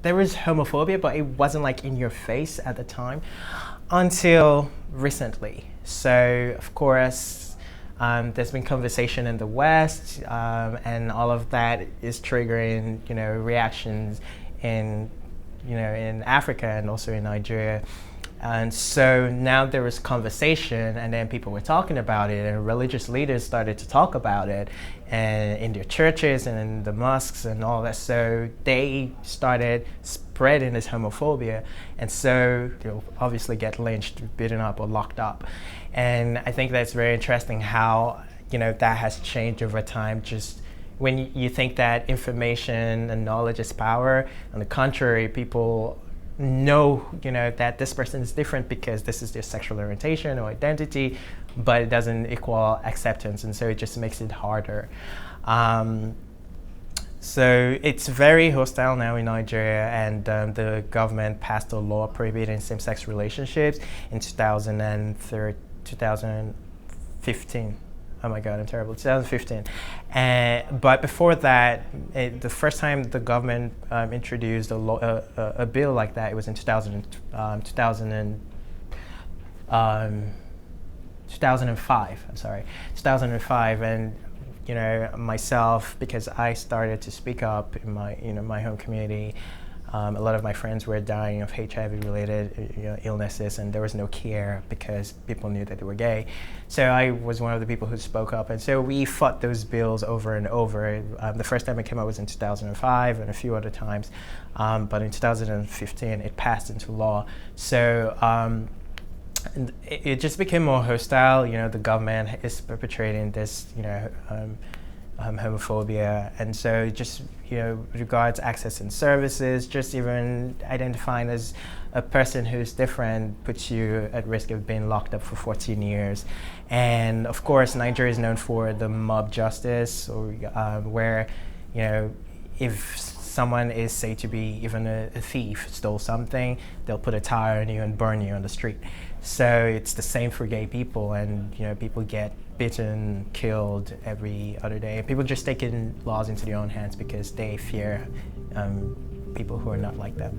there was homophobia, but it wasn't like in your face at the time until recently. So of course, there's been conversation in the West, and all of that is triggering, reactions in, in Africa and also in Nigeria. And so now there was conversation, and then people were talking about it, and religious leaders started to talk about it, and in their churches and in the mosques and all that. So they started spreading this homophobia, and so they'll obviously get lynched, beaten up, or locked up. And I think that's very interesting how that has changed over time. Just when you think that information and knowledge is power, on the contrary, people know that this person is different because this is their sexual orientation or identity, but it doesn't equal acceptance, and so it just makes it harder. So it's very hostile now in Nigeria, and the government passed a law prohibiting same-sex relationships in 2015. Oh my God, I'm terrible. 2015. But before that, the first time the government introduced a bill like that, it was in 2005. I'm sorry, 2005, and myself, because I started to speak up in my home community. A lot of my friends were dying of HIV-related illnesses, and there was no care because people knew that they were gay. So I was one of the people who spoke up, and so we fought those bills over and over. The first time it came out was in 2005, and a few other times, but in 2015 it passed into law. So it just became more hostile. The government is perpetrating this, homophobia, and so just regards access and services, just even identifying as a person who's different puts you at risk of being locked up for 14 years. And of course, Nigeria is known for the mob justice, or where if someone is said to be even a thief, stole something, they'll put a tire on you and burn you on the street. So it's the same for gay people, and people get beaten, killed every other day. People just taking laws into their own hands because they fear people who are not like them.